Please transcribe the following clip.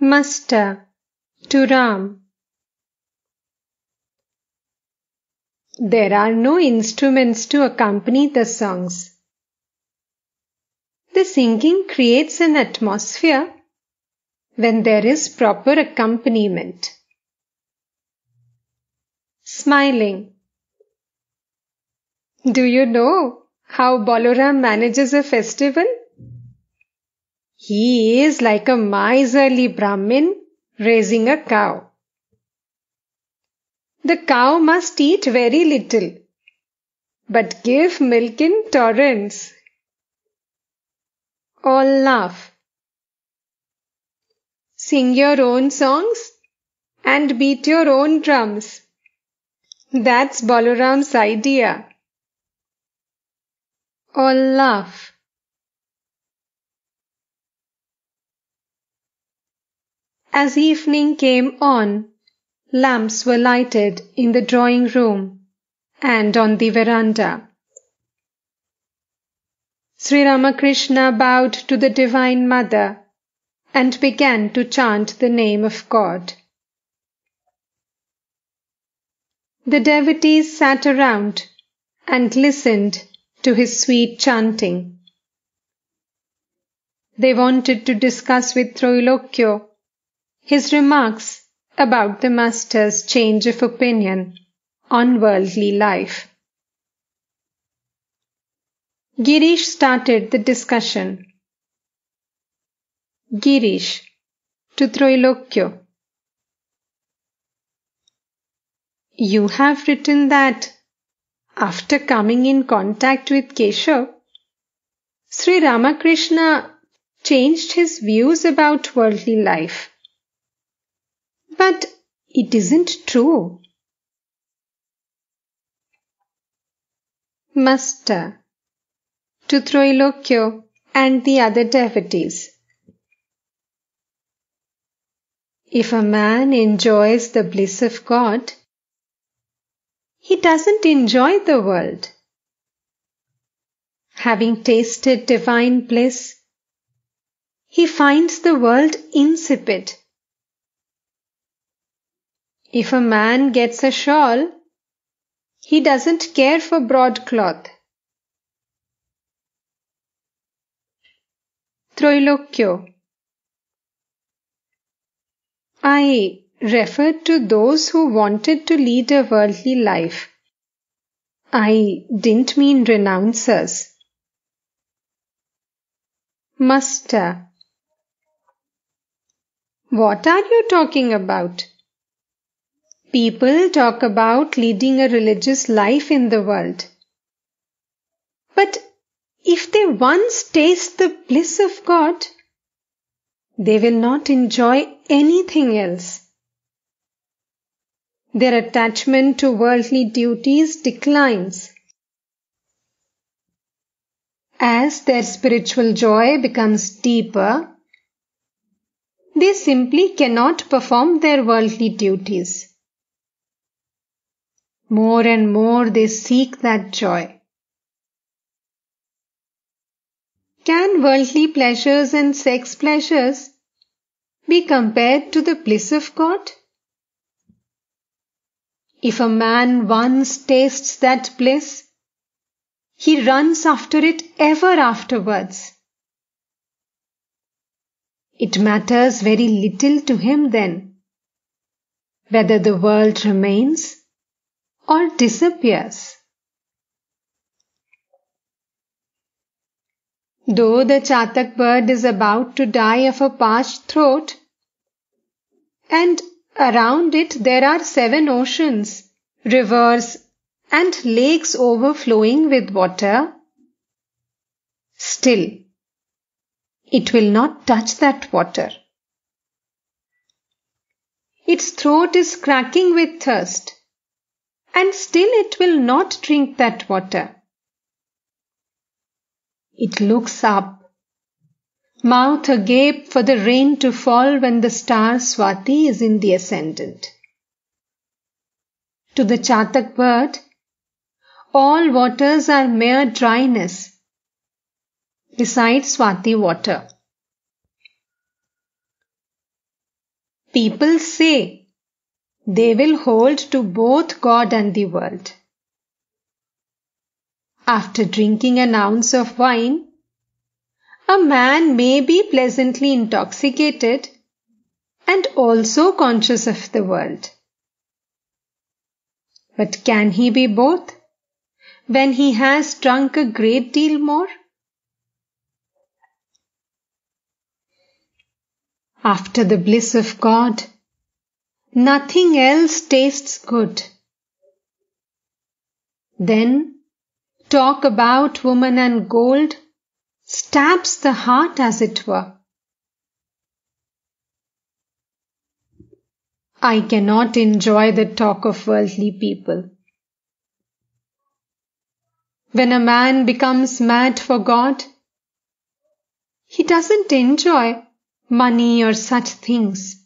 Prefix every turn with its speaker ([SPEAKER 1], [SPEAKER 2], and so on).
[SPEAKER 1] Muster, to ram. There are no instruments to accompany the songs. The singing creates an atmosphere when there is proper accompaniment. Smiling. Do you know how Balaram manages a festival? He is like a miserly Brahmin raising a cow. The cow must eat very little, but give milk in torrents. All laugh. Sing your own songs and beat your own drums. That's Balaram's idea. All laugh. As evening came on, lamps were lighted in the drawing room and on the veranda. Sri Ramakrishna bowed to the Divine Mother and began to chant the name of God. The devotees sat around and listened to his sweet chanting. They wanted to discuss with Trailokya his remarks about the Master's change of opinion on worldly life. Girish started the discussion. Girish, to Trailokya. You have written that after coming in contact with Keshav, Sri Ramakrishna changed his views about worldly life. But it isn't true. Master, to Trailokya and the other devotees. If a man enjoys the bliss of God, he doesn't enjoy the world. Having tasted divine bliss, he finds the world insipid. If a man gets a shawl, he doesn't care for broadcloth. Trailokya. I referred to those who wanted to lead a worldly life. I didn't mean renouncers. Master. What are you talking about? People talk about leading a religious life in the world. But if they once taste the bliss of God, they will not enjoy anything else. Their attachment to worldly duties declines. As their spiritual joy becomes deeper, they simply cannot perform their worldly duties. More and more they seek that joy. Can worldly pleasures and sex pleasures be compared to the bliss of God? If a man once tastes that bliss, he runs after it ever afterwards. It matters very little to him then whether the world remains or disappears. Though the chatak bird is about to die of a parched throat, and around it there are 7 oceans, rivers, and lakes overflowing with water, still it will not touch that water. Its throat is cracking with thirst, and still it will not drink that water. It looks up, mouth agape for the rain to fall when the star Swati is in the ascendant. To the chatak bird, all waters are mere dryness, besides Swati water. People say they will hold to both God and the world. After drinking an ounce of wine, a man may be pleasantly intoxicated and also conscious of the world. But can he be both when he has drunk a great deal more? After the bliss of God, nothing else tastes good. Then talk about woman and gold stabs the heart, as it were. I cannot enjoy the talk of worldly people. When a man becomes mad for God, he doesn't enjoy money or such things.